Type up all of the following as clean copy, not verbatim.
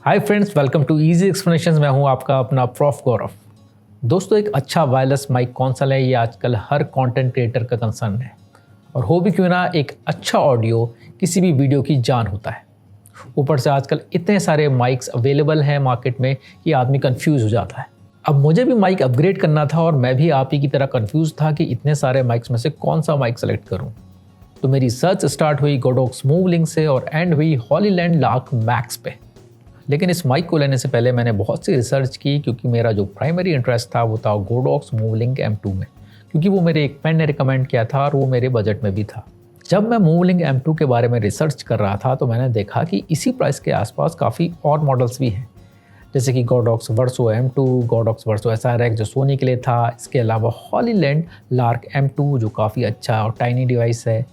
Hi friends, welcome to easy explanation. मैं हूं आपका अपना प्रॉफ गौरव। दोस्तों, एक अच्छा वायरलेस माइक कौन सा है, ये आजकल हर कंटेंट क्रिएटर का कंसर्न है। और हो भी क्यों ना, एक अच्छा ऑडियो किसी भी वीडियो की जान होता है। ऊपर से आजकल इतने सारे माइक्स अवेलेबल हैं मार्केट में कि आदमी कंफ्यूज हो जाता है। अब मुझे भी माइक अपग्रेड करना था और मैं भी आप ही की तरह कंफ्यूज था कि इतने सारे माइक्स में से कौन सा माइक सेलेक्ट करूं। तो मेरी सर्च स्टार्ट हुई गोडॉक्स मूवलिंक से और एंड हुई हॉलीलैंड लार्क मैक्स पे। लेकिन इस माइक को लेने से पहले मैंने बहुत सी रिसर्च की, क्योंकि मेरा जो प्राइमरी इंटरेस्ट था वो था गोडॉक्स मूवलिंक M2 में, क्योंकि वो मेरे एक फ्रेंड ने रिकमेंड किया था और वो मेरे बजट में भी था। जब मैं मूवलिंक M2 के बारे में रिसर्च कर रहा था तो मैंने देखा कि इसी प्राइस के आसपास काफ़ी और मॉडल्स भी हैं, जैसे कि Godox verso M2, Godox verso SRX जो सोनी के लिए था, इसके अलावा हॉलीलैंड लार्क M2 जो काफ़ी अच्छा और टाइनी डिवाइस है।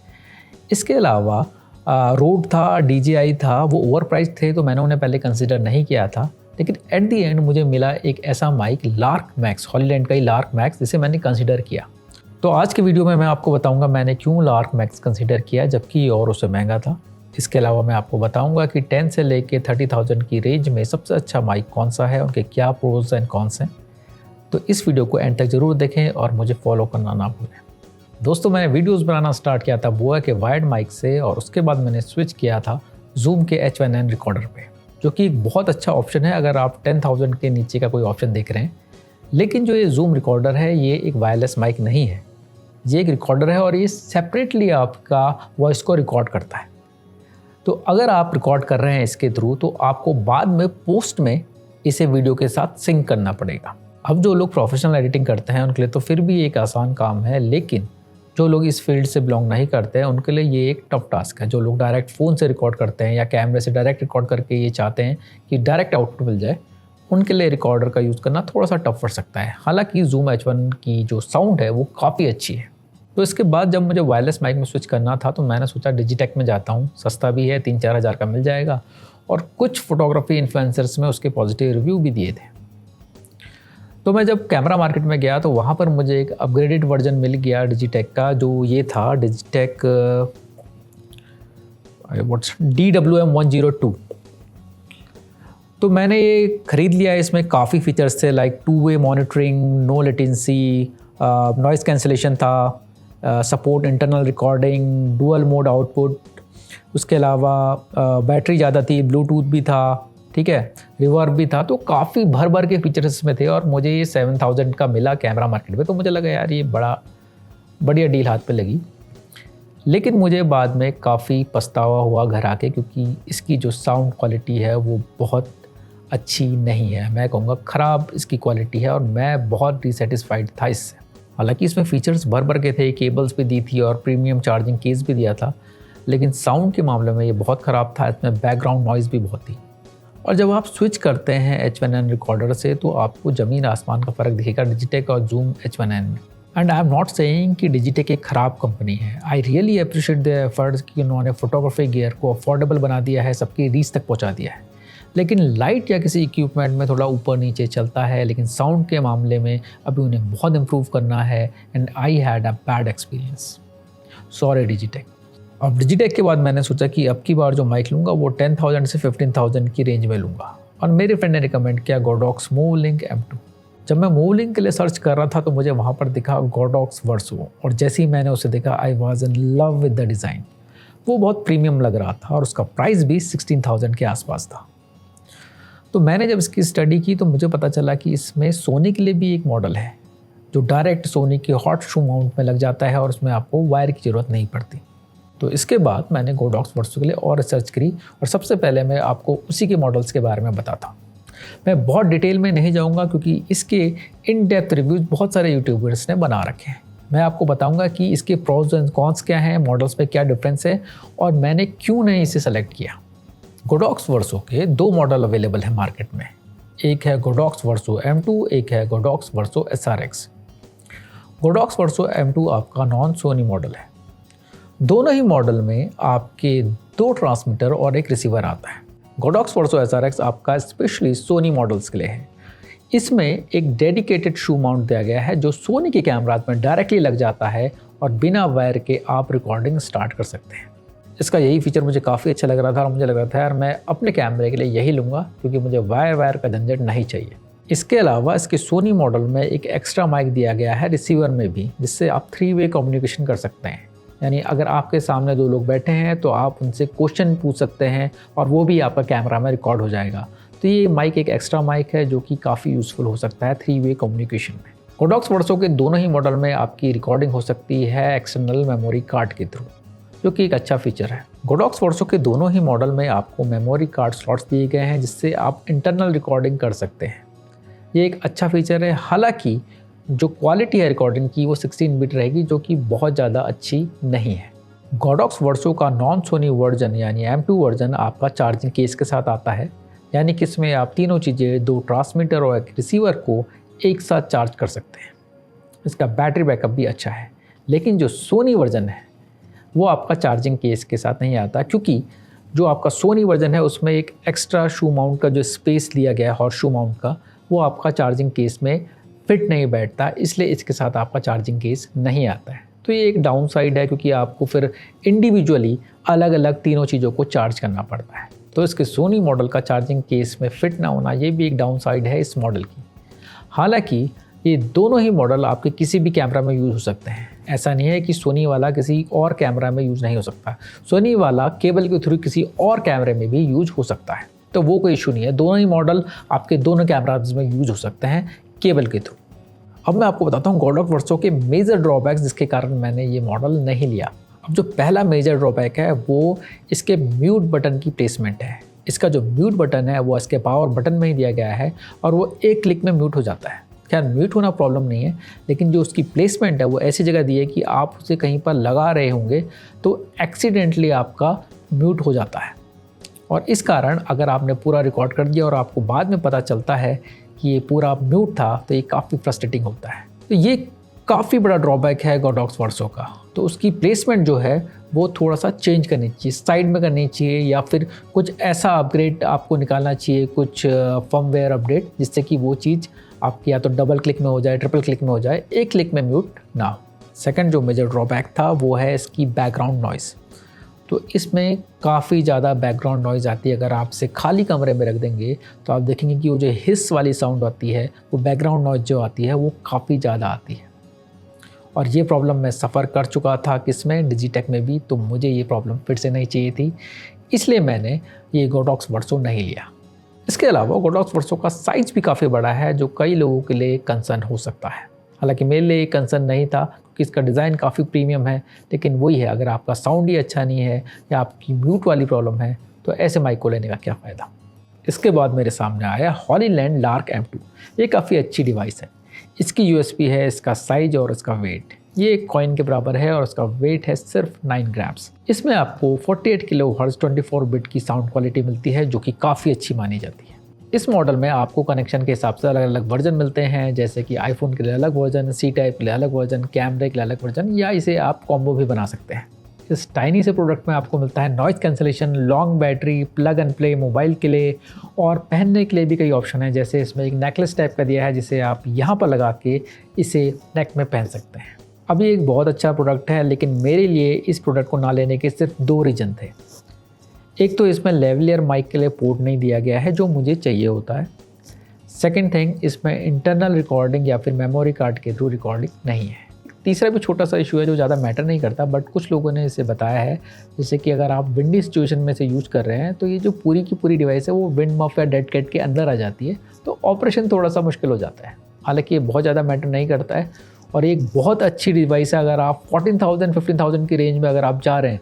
इसके अलावा रोड था, DJI था, वो ओवर प्राइस थे तो मैंने उन्हें पहले कंसिडर नहीं किया था। लेकिन एट दी एंड मुझे मिला एक ऐसा माइक लार्क मैक्स, हॉलीलैंड का ही लार्क मैक्स, जिसे मैंने कंसिडर किया। तो आज के वीडियो में मैं आपको बताऊंगा मैंने क्यों लार्क मैक्स कंसिडर किया, जबकि और उससे महंगा था। इसके अलावा मैं आपको बताऊंगा कि 10 से लेके 30,000 की रेंज में सबसे अच्छा माइक कौन सा है, उनके क्या प्रोज एंड कॉन्स हैं। तो इस वीडियो को एंड तक ज़रूर देखें और मुझे फॉलो करना ना भूलें। दोस्तों, मैंने वीडियोस बनाना स्टार्ट किया था बोआ के वायर्ड माइक से, और उसके बाद मैंने स्विच किया था जूम के H1N रिकॉर्डर पे, जो कि एक बहुत अच्छा ऑप्शन है अगर आप 10,000 के नीचे का कोई ऑप्शन देख रहे हैं। लेकिन जो ये जूम रिकॉर्डर है, ये एक वायरलेस माइक नहीं है, ये एक रिकॉर्डर है और ये सेपरेटली आपका वॉइस को रिकॉर्ड करता है। तो अगर आप रिकॉर्ड कर रहे हैं इसके थ्रू, तो आपको बाद में पोस्ट में इसे वीडियो के साथ सिंक करना पड़ेगा। अब जो लोग प्रोफेशनल एडिटिंग करते हैं उनके लिए तो फिर भी एक आसान काम है, लेकिन जो लोग इस फील्ड से बिलोंग नहीं करते हैं उनके लिए ये एक टफ टास्क है। जो लोग डायरेक्ट फ़ोन से रिकॉर्ड करते हैं या कैमरे से डायरेक्ट रिकॉर्ड करके ये चाहते हैं कि डायरेक्ट आउटपुट मिल जाए, उनके लिए रिकॉर्डर का यूज़ करना थोड़ा सा टफ पड़ सकता है। हालांकि जूम H1 की जो साउंड है वो काफ़ी अच्छी है। तो इसके बाद जब मुझे वायरलेस माइक में स्विच करना था तो मैंने सोचा डिजिटेक में जाता हूँ, सस्ता भी है, 3-4 हज़ार का मिल जाएगा। और कुछ फोटोग्राफी इन्फ्लुएंसर्स में उसके पॉजिटिव रिव्यू भी दिए थे। तो मैं जब कैमरा मार्केट में गया तो वहाँ पर मुझे एक अपग्रेडेड वर्जन मिल गया डिजिटेक का, जो ये था डिजिटेक DWM-102। तो मैंने ये ख़रीद लिया। इसमें काफ़ी फीचर्स थे, like two way monitoring, no latency, noise cancellation था, support internal recording, dual mode output. उसके अलावा बैटरी ज़्यादा थी, ब्लूटूथ भी था, ठीक है, रिवर्ब भी था। तो काफ़ी भर भर के फीचर्स इसमें थे और मुझे ये 7,000 का मिला कैमरा मार्केट में। तो मुझे लगा यार ये बड़ा बढ़िया डील हाथ पे लगी। लेकिन मुझे बाद में काफ़ी पछतावा हुआ घर आके, क्योंकि इसकी जो साउंड क्वालिटी है वो बहुत अच्छी नहीं है। मैं कहूँगा ख़राब इसकी क्वालिटी है और मैं बहुत डिससेटिस्फाइड था इससे। हालांकि इसमें फ़ीचर्स भर भर के थे, केबल्स भी दी थी और प्रीमियम चार्जिंग केस भी दिया था, लेकिन साउंड के मामले में ये बहुत ख़राब था। इसमें बैकग्राउंड नॉइज़ भी बहुत थी। और जब आप स्विच करते हैं H1N रिकॉर्डर से तो आपको ज़मीन आसमान का फ़र्क दिखेगा डिजिटेक और जूम H1N में। And I am not saying कि डिजिटेक एक ख़राब कंपनी है। I really appreciate the efforts कि उन्होंने फोटोग्राफी गियर को अफोर्डेबल बना दिया है, सबकी रीच तक पहुंचा दिया है। लेकिन लाइट या किसी इक्विपमेंट में थोड़ा ऊपर नीचे चलता है, लेकिन साउंड के मामले में अभी उन्हें बहुत इम्प्रूव करना है। And I had a bad experience, sorry Digitek. अब डिजिटेक के बाद मैंने सोचा कि अब की बार जो माइक लूँगा वो 10,000 से 15,000 की रेंज में लूँगा, और मेरे फ्रेंड ने रिकमेंड किया गोडॉक्स मूवलिंक M2। जब मैं मूवलिंक के लिए सर्च कर रहा था तो मुझे वहाँ पर दिखा गोडॉक्स वर्सो, और जैसे ही मैंने उसे देखा I was in love with the design. वो बहुत प्रीमियम लग रहा था और उसका प्राइस भी 16,000 के आसपास था। तो मैंने जब इसकी स्टडी की तो मुझे पता चला कि इसमें सोनी के लिए भी एक मॉडल है जो डायरेक्ट सोनी के हॉट शू माउंट में लग जाता है और उसमें आपको वायर की ज़रूरत नहीं पड़ती। तो इसके बाद मैंने गोडॉक्स वर्सो के लिए और रिसर्च करी, और सबसे पहले मैं आपको उसी के मॉडल्स के बारे में बताता हूँ। मैं बहुत डिटेल में नहीं जाऊँगा क्योंकि इसके इन डेप्थ रिव्यूज़ बहुत सारे यूट्यूबर्स ने बना रखे हैं। मैं आपको बताऊँगा कि इसके प्रोज एंड कॉन्स क्या हैं, मॉडल्स पे क्या डिफरेंस है और मैंने क्यों नहीं इसे सेलेक्ट किया। गोडॉक्स वर्सो के 2 मॉडल अवेलेबल हैं मार्केट में। एक है गोडॉक्स वर्सो M2, एक है Godox verso SRX। Godox verso M2 आपका नॉन सोनी मॉडल है। दोनों ही मॉडल में आपके 2 ट्रांसमीटर और एक रिसीवर आता है। गोडॉक्स वर्सो SRX आपका स्पेशली सोनी मॉडल्स के लिए है। इसमें एक डेडिकेटेड शू माउंट दिया गया है जो सोनी के कैमराज में डायरेक्टली लग जाता है और बिना वायर के आप रिकॉर्डिंग स्टार्ट कर सकते हैं। इसका यही फीचर मुझे काफ़ी अच्छा लग रहा था और मुझे लग रहा था यार मैं अपने कैमरे के लिए यही लूँगा क्योंकि मुझे वायर का झंझट नहीं चाहिए। इसके अलावा इसके सोनी मॉडल में एक एक्स्ट्रा माइक दिया गया है रिसीवर में भी, जिससे आप 3-वे कम्युनिकेशन कर सकते हैं। यानी अगर आपके सामने 2 लोग बैठे हैं तो आप उनसे क्वेश्चन पूछ सकते हैं और वो भी आपका कैमरा में रिकॉर्ड हो जाएगा। तो ये माइक एक एक्स्ट्रा माइक है जो कि काफ़ी यूज़फुल हो सकता है 3-वे कम्युनिकेशन में। गोडॉक्स वर्सो के दोनों ही मॉडल में आपकी रिकॉर्डिंग हो सकती है एक्सटर्नल मेमोरी कार्ड के थ्रू, जो कि एक अच्छा फीचर है। गोडॉक्स वर्सो के दोनों ही मॉडल में आपको मेमोरी कार्ड स्लॉट्स दिए गए हैं जिससे आप इंटरनल रिकॉर्डिंग कर सकते हैं। ये एक अच्छा फीचर है। हालांकि जो क्वालिटी है रिकॉर्डिंग की वो 16 बिट रहेगी, जो कि बहुत ज़्यादा अच्छी नहीं है। गोडॉक्स वर्सो का नॉन सोनी वर्जन यानी M2 वर्जन आपका चार्जिंग केस के साथ आता है, यानी कि इसमें आप तीनों चीज़ें, 2 ट्रांसमीटर और एक रिसीवर को एक साथ चार्ज कर सकते हैं। इसका बैटरी बैकअप भी अच्छा है। लेकिन जो सोनी वर्जन है वो आपका चार्जिंग केस के साथ नहीं आता, क्योंकि जो आपका सोनी वर्जन है उसमें एक एक्स्ट्रा शू माउंट का जो स्पेस लिया गया है हॉर्स शू माउंट का, वो आपका चार्जिंग केस में फिट नहीं बैठता, इसलिए इसके साथ आपका चार्जिंग केस नहीं आता है। तो ये एक डाउन साइड है, क्योंकि आपको फिर इंडिविजुअली अलग अलग तीनों चीज़ों को चार्ज करना पड़ता है। तो इसके सोनी मॉडल का चार्जिंग केस में फिट ना होना, ये भी एक डाउन साइड है इस मॉडल की। हालांकि ये दोनों ही मॉडल आपके किसी भी कैमरा में यूज़ हो सकते हैं। ऐसा नहीं है कि सोनी वाला किसी और कैमरा में यूज़ नहीं हो सकता। सोनी वाला केबल के थ्रू किसी और कैमरे में भी यूज हो सकता है, तो वो कोई इशू नहीं है। दोनों ही मॉडल आपके दोनों कैमराज में यूज हो सकते हैं केबल के थ्रू। अब मैं आपको बताता हूँ गोडॉक्स वर्सो के मेजर ड्रॉबैक्स जिसके कारण मैंने ये मॉडल नहीं लिया। अब जो पहला मेजर ड्रॉबैक है वो इसके म्यूट बटन की प्लेसमेंट है। इसका जो म्यूट बटन है वो इसके पावर बटन में ही दिया गया है और वो एक क्लिक में म्यूट हो जाता है। खैर म्यूट होना प्रॉब्लम नहीं है, लेकिन जो उसकी प्लेसमेंट है वो ऐसी जगह दी है कि आप उसे कहीं पर लगा रहे होंगे तो एक्सीडेंटली आपका म्यूट हो जाता है। और इस कारण अगर आपने पूरा रिकॉर्ड कर दिया और आपको बाद में पता चलता है कि ये पूरा म्यूट था, तो ये काफ़ी फ्रस्ट्रेटिंग होता है। तो ये काफ़ी बड़ा ड्रॉबैक है गोडॉक्स वर्सो का। तो उसकी प्लेसमेंट जो है वो थोड़ा सा चेंज करनी चाहिए, साइड में करनी चाहिए, या फिर कुछ ऐसा अपग्रेड आपको निकालना चाहिए, कुछ फर्मवेयर अपडेट, जिससे कि वो चीज़ आपकी या तो डबल क्लिक में हो जाए, ट्रिपल क्लिक में हो जाए, एक क्लिक में म्यूट ना हो। सेकंड जो मेजर ड्रॉबैक था वो है इसकी बैकग्राउंड नॉइज़। तो इसमें काफ़ी ज़्यादा बैकग्राउंड नॉइज़ आती है। अगर आप इसे खाली कमरे में रख देंगे तो आप देखेंगे कि वो जो हिस वाली साउंड आती है, वो बैकग्राउंड नॉइज़ जो आती है वो काफ़ी ज़्यादा आती है। और ये प्रॉब्लम मैं सफ़र कर चुका था किसमें, डिजिटेक में भी, तो मुझे ये प्रॉब्लम फिर से नहीं चाहिए थी, इसलिए मैंने ये गोडॉक्स वर्सो नहीं लिया। इसके अलावा गोडॉक्स वर्सो का साइज़ भी काफ़ी बड़ा है, जो कई लोगों के लिए कंसर्न हो सकता है। हालांकि मेरे लिए कंसर्न नहीं था क्योंकि इसका डिज़ाइन काफ़ी प्रीमियम है, लेकिन वही है, अगर आपका साउंड ही अच्छा नहीं है या आपकी म्यूट वाली प्रॉब्लम है तो ऐसे माइक को लेने का क्या फ़ायदा। इसके बाद मेरे सामने आया हॉलीलैंड लार्क M2। ये काफ़ी अच्छी डिवाइस है। इसकी USP है इसका साइज और इसका वेट। ये एक कॉइन के बराबर है और इसका वेट है सिर्फ 9 ग्राम्स। इसमें आपको 48 किलोहर्ट्ज़ 24 बिट की साउंड क्वालिटी मिलती है, जो कि काफ़ी अच्छी मानी जाती है। इस मॉडल में आपको कनेक्शन के हिसाब से अलग अलग वर्जन मिलते हैं, जैसे कि आईफोन के लिए अलग वर्जन, C टाइप के लिए अलग वर्जन, कैमरे के लिए अलग वर्जन, या इसे आप कॉम्बो भी बना सकते हैं। इस टाइनी से प्रोडक्ट में आपको मिलता है noise cancellation, long battery, plug and play mobile के लिए, और पहनने के लिए भी कई ऑप्शन हैं। जैसे इसमें एक नेकलेस टाइप का दिया है जिसे आप यहाँ पर लगा के इसे नेक में पहन सकते हैं। अब ये एक बहुत अच्छा प्रोडक्ट है, लेकिन मेरे लिए इस प्रोडक्ट को ना लेने के सिर्फ 2 रीज़न थे। एक तो इसमें लेवलियर माइक के लिए पोर्ट नहीं दिया गया है जो मुझे चाहिए होता है। सेकंड थिंग, इसमें इंटरनल रिकॉर्डिंग या फिर मेमोरी कार्ड के थ्रू रिकॉर्डिंग नहीं है। तीसरा भी छोटा सा इशू है जो ज़्यादा मैटर नहीं करता, बट कुछ लोगों ने इसे बताया है, जैसे कि अगर आप विंडी सिचुएशन में से यूज़ कर रहे हैं तो ये जो पूरी की पूरी डिवाइस है वो विंड मफ या डेड कैट के अंदर आ जाती है, तो ऑपरेशन थोड़ा सा मुश्किल हो जाता है। हालांकि ये बहुत ज़्यादा मैटर नहीं करता है और एक बहुत अच्छी डिवाइस है। अगर आप 14,000-15,000 की रेंज में अगर आप जा रहे हैं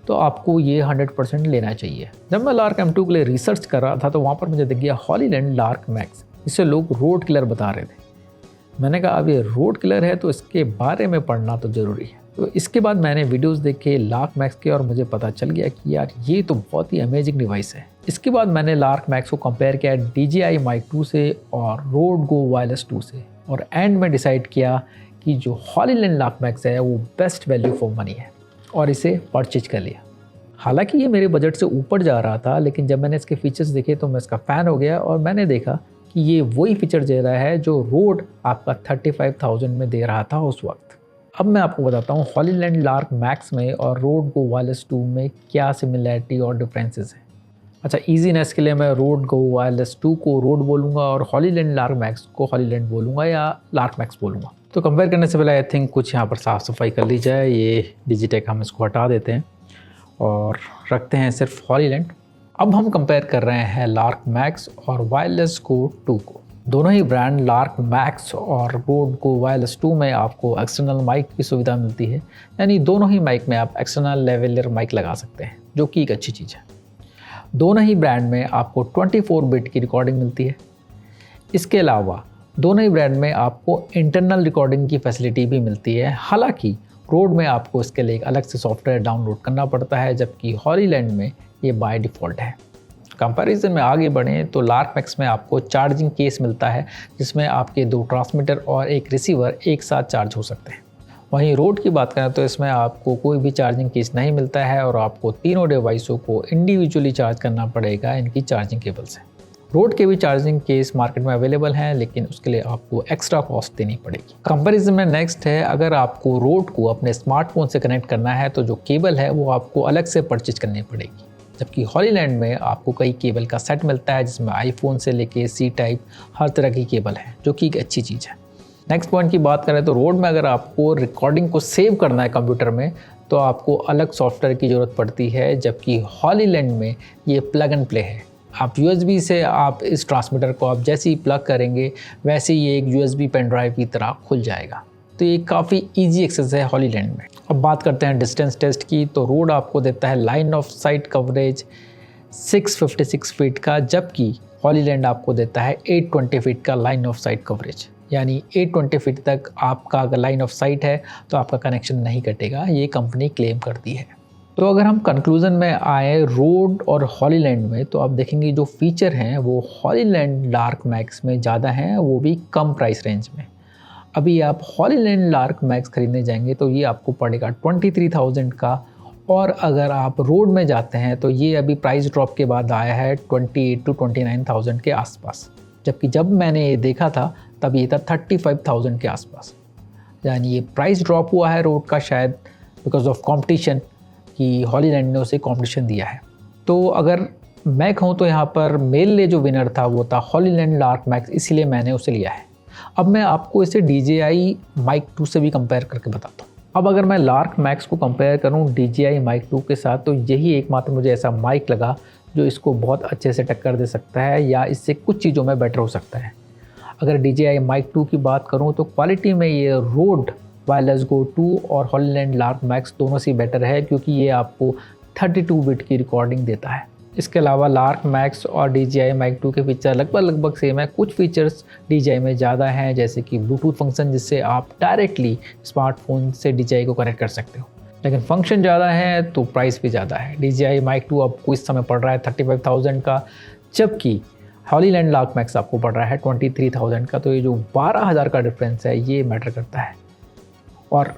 तो आपको ये 100% लेना चाहिए। जब मैं लार्क M2 के लिए रिसर्च कर रहा था तो वहाँ पर मुझे दिख गया हॉलीलैंड लार्क मैक्स, जिसे लोग रोड किलर बता रहे थे। मैंने कहा अब ये रोड किलर है तो इसके बारे में पढ़ना तो ज़रूरी है। तो इसके बाद मैंने वीडियोस देखे लार्क मैक्स के और मुझे पता चल गया कि यार ये तो बहुत ही अमेजिंग डिवाइस है। इसके बाद मैंने लार्क मैक्स को कंपेयर किया DJI Mic 2 से और रोड गो वायरलेस 2 से, और एंड में डिसाइड किया कि जो हॉलीलैंड लार्क मैक्स है वो बेस्ट वैल्यू फॉर मनी है और इसे परचेज कर लिया। हालांकि ये मेरे बजट से ऊपर जा रहा था, लेकिन जब मैंने इसके फीचर्स देखे तो मैं इसका फ़ैन हो गया और मैंने देखा कि ये वही फीचर दे रहा है जो रोड आपका 35,000 में दे रहा था उस वक्त। अब मैं आपको बताता हूँ हॉलीलैंड लार्क मैक्स में और रोड गो वायरलेस 2 में क्या सिमिलरिटी और डिफरेंसेस हैं। अच्छा, ईजीनेस के लिए मैं रोड गो वायरलेस 2 को रोड बोलूँगा और हॉलीलैंड लार्क मैक्स को हॉलीलैंड बोलूँगा या लार्क मैक्स बोलूँगा। तो कंपेयर करने से पहले आई थिंक कुछ यहाँ पर साफ़ सफाई कर ली जाए। ये डिजिटेक हम इसको हटा देते हैं और रखते हैं सिर्फ हॉलीलैंड। अब हम कंपेयर कर रहे हैं लार्क मैक्स और वायरलेस गो 2 को। दोनों ही ब्रांड लार्क मैक्स और रोड गो वायरलेस 2 में आपको एक्सटर्नल माइक की सुविधा मिलती है, यानी दोनों ही माइक में आप एक्सटर्नल लेवलर माइक लगा सकते हैं, जो कि एक अच्छी चीज़ है। दोनों ही ब्रांड में आपको 24 बिट की रिकॉर्डिंग मिलती है। इसके अलावा दोनों ही ब्रांड में आपको इंटरनल रिकॉर्डिंग की फैसिलिटी भी मिलती है। हालांकि रोड में आपको इसके लिए एक अलग से सॉफ्टवेयर डाउनलोड करना पड़ता है, जबकि हॉलीलैंड में ये बाय डिफ़ॉल्ट है। कंपैरिजन में आगे बढ़ें तो लार्क मैक्स में आपको चार्जिंग केस मिलता है, जिसमें आपके 2 ट्रांसमीटर और एक रिसीवर एक साथ चार्ज हो सकते हैं। वहीं रोड की बात करें तो इसमें आपको कोई भी चार्जिंग केस नहीं मिलता है और आपको तीनों डिवाइसों को इंडिविजुअली चार्ज करना पड़ेगा इनकी चार्जिंग केबल से। रोड के भी चार्जिंग केस मार्केट में अवेलेबल हैं, लेकिन उसके लिए आपको एक्स्ट्रा कॉस्ट देनी पड़ेगी। कंपैरिजन में नेक्स्ट है, अगर आपको रोड को अपने स्मार्टफोन से कनेक्ट करना है तो जो केबल है वो आपको अलग से परचेज करनी पड़ेगी, जबकि हॉलीलैंड में आपको कई केबल का सेट मिलता है, जिसमें आईफोन से लेके सी टाइप हर तरह की केबल है, जो कि एक अच्छी चीज़ है। नेक्स्ट पॉइंट की बात करें तो रोड में अगर आपको रिकॉर्डिंग को सेव करना है कंप्यूटर में तो आपको अलग सॉफ्टवेयर की ज़रूरत पड़ती है, जबकि हॉलीलैंड में ये प्लग एंड प्ले है। आप USB से आप इस ट्रांसमीटर को आप जैसे ही प्लग करेंगे वैसे ही एक USB पेन ड्राइव की तरह खुल जाएगा। तो ये काफ़ी इजी एक्सेस है हॉलीलैंड में। अब बात करते हैं डिस्टेंस टेस्ट की, तो रोड आपको देता है line of site coverage 656 feet का, जबकि हॉलीलैंड आपको देता है 820 फीट का लाइन ऑफ साइट कवरेज, यानी 820 फीट तक आपका अगर लाइन ऑफ साइट है तो आपका कनेक्शन नहीं कटेगा, ये कंपनी क्लेम करती है। तो अगर हम कंक्लूजन में आए रोड और हॉलीलैंड में, तो आप देखेंगे जो फीचर हैं वो हॉलीलैंड लार्क मैक्स में ज़्यादा हैं, वो भी कम प्राइस रेंज में। अभी आप हॉलीलैंड लार्क मैक्स खरीदने जाएंगे तो ये आपको पड़ेगा 23,000 का, और अगर आप रोड में जाते हैं तो ये अभी प्राइस ड्रॉप के बाद आया है 28 to 29,000 के आसपास, जबकि जब मैंने ये देखा था तब ये था 35,000 के आसपास। यानी ये प्राइस ड्रॉप हुआ है रोड का, शायद बिकॉज ऑफ कॉम्पिटिशन, कि हॉलीलैंड ने उसे कॉम्पिटिशन दिया है। तो अगर मैं कहूँ तो यहाँ पर मेरे लिए जो विनर था वो था हॉलीलैंड लार्क मैक्स, इसीलिए मैंने उसे लिया है। अब मैं आपको इसे DJI Mic 2 से भी कंपेयर करके बताता हूँ। अब अगर मैं लार्क मैक्स को कंपेयर करूँ DJI Mic 2 के साथ, तो यही एकमात्र मुझे ऐसा माइक लगा जो इसको बहुत अच्छे से टक्कर दे सकता है या इससे कुछ चीज़ों में बेटर हो सकता है। अगर DJI Mic 2 की बात करूँ तो क्वालिटी में ये रोड वायरलेस गो 2 और हॉलीलैंड लार्क मैक्स दोनों से बेटर है, क्योंकि ये आपको 32 बिट की रिकॉर्डिंग देता है। इसके अलावा लार्क मैक्स और DJI Mic 2 के फीचर लगभग सेम है। कुछ फीचर्स DJI में ज़्यादा हैं, जैसे कि ब्लूटूथ फंक्शन, जिससे आप डायरेक्टली स्मार्टफोन से DJI को कनेक्ट कर सकते हो, लेकिन फंक्शन ज़्यादा है तो प्राइस भी ज़्यादा है। DJI Mic 2 आपको इस समय पड़ रहा है 35,000 का, जबकि हॉलीलैंड लार्क मैक्स आपको पड़ रहा है 23,000 का। तो ये जो 12,000 का डिफरेंस है ये मैटर करता है। और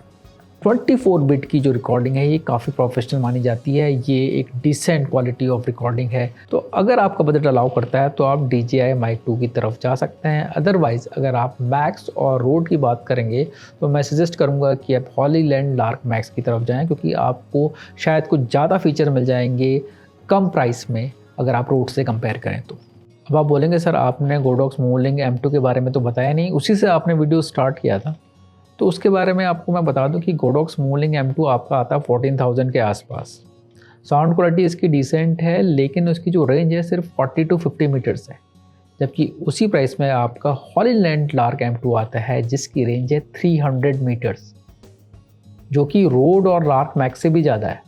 24 बिट की जो रिकॉर्डिंग है ये काफ़ी प्रोफेशनल मानी जाती है, ये एक डिसेंट क्वालिटी ऑफ रिकॉर्डिंग है। तो अगर आपका बजट अलाउ करता है तो आप DJI Mic 2 की तरफ जा सकते हैं। अदरवाइज़ अगर आप मैक्स और रोड की बात करेंगे तो मैं सजेस्ट करूंगा कि आप हॉलीलैंड लार्क मैक्स की तरफ जाएं, क्योंकि आपको शायद कुछ ज़्यादा फीचर मिल जाएंगे कम प्राइस में अगर आप रोड से कंपेयर करें तो। अब आप बोलेंगे सर आपने गोडॉक्स मूवलिंक M2 के बारे में तो बताया नहीं, उसी से आपने वीडियो स्टार्ट किया था। तो उसके बारे में आपको मैं बता दूं कि गोडॉक्स मूवलिंक M2 आपका आता है 14,000 के आसपास। साउंड क्वालिटी इसकी डिसेंट है, लेकिन उसकी जो रेंज है सिर्फ 40 to 50 मीटर्स है, जबकि उसी प्राइस में आपका हॉलीलैंड लार्क M2 आता है जिसकी रेंज है 300 मीटर्स, जो कि रोड और लार्क मैक्स से भी ज़्यादा है।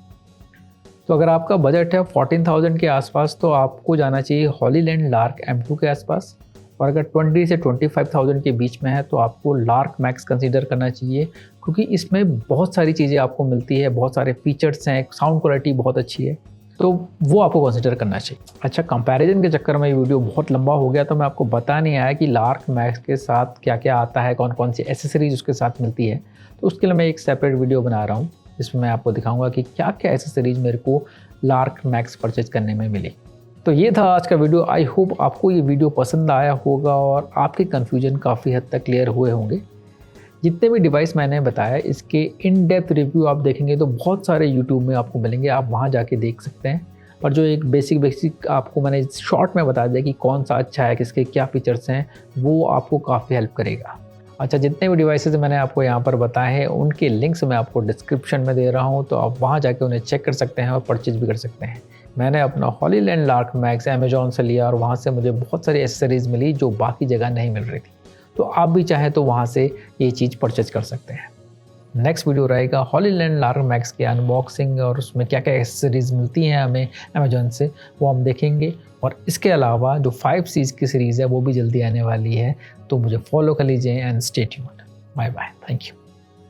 तो अगर आपका बजट है 14,000 के आसपास तो आपको जाना चाहिए हॉलीलैंड लार्क M2 के आसपास, और अगर 20 से 25,000 के बीच में है तो आपको लार्क मैक्स कंसीडर करना चाहिए, क्योंकि इसमें बहुत सारी चीज़ें आपको मिलती है, बहुत सारे फीचर्स हैं, साउंड क्वालिटी बहुत अच्छी है, तो वो आपको कंसीडर करना चाहिए। अच्छा, कंपैरिजन के चक्कर में ये वीडियो बहुत लंबा हो गया, तो मैं आपको बता नहीं आया कि लार्क मैक्स के साथ क्या क्या आता है, कौन कौन सी एसेसरीज उसके साथ मिलती है। तो उसके लिए मैं एक सेपरेट वीडियो बना रहा हूँ जिसमें मैं आपको दिखाऊंगा कि क्या क्या एसेसरीज मेरे को लार्क मैक्स परचेज करने में मिली। तो ये था आज का वीडियो। आई होप आपको ये वीडियो पसंद आया होगा और आपके कन्फ्यूजन काफ़ी हद तक क्लियर हुए होंगे। जितने भी डिवाइस मैंने बताया इसके इन डेप्थ रिव्यू आप देखेंगे तो बहुत सारे यूट्यूब में आपको मिलेंगे, आप वहाँ जाके देख सकते हैं। पर जो एक बेसिक आपको मैंने शॉर्ट में बता दिया कि कौन सा अच्छा है, किसके क्या फीचर्स हैं, वो आपको काफ़ी हेल्प करेगा। अच्छा, जितने भी डिवाइसेस मैंने आपको यहाँ पर बताए हैं उनके लिंक्स मैं आपको डिस्क्रिप्शन में दे रहा हूँ, तो आप वहाँ जाके उन्हें चेक कर सकते हैं और परचेज भी कर सकते हैं। मैंने अपना हॉलीलैंड लार्क मैक्स अमेज़ॉन से लिया और वहाँ से मुझे बहुत सारी एक्सेसरीज़ मिली जो बाकी जगह नहीं मिल रही थी। तो आप भी चाहें तो वहाँ से ये चीज़ परचेज कर सकते हैं। नेक्स्ट वीडियो रहेगा हॉलीलैंड लार्क मैक्स के अनबॉक्सिंग और उसमें क्या क्या एक्सेसरीज़ मिलती हैं हमें अमेज़ॉन से, वो हम देखेंगे। और इसके अलावा जो 5 Cs की सीरीज़ है वो भी जल्दी आने वाली है, तो मुझे फॉलो कर लीजिए and stay tuned. Bye bye, thank you.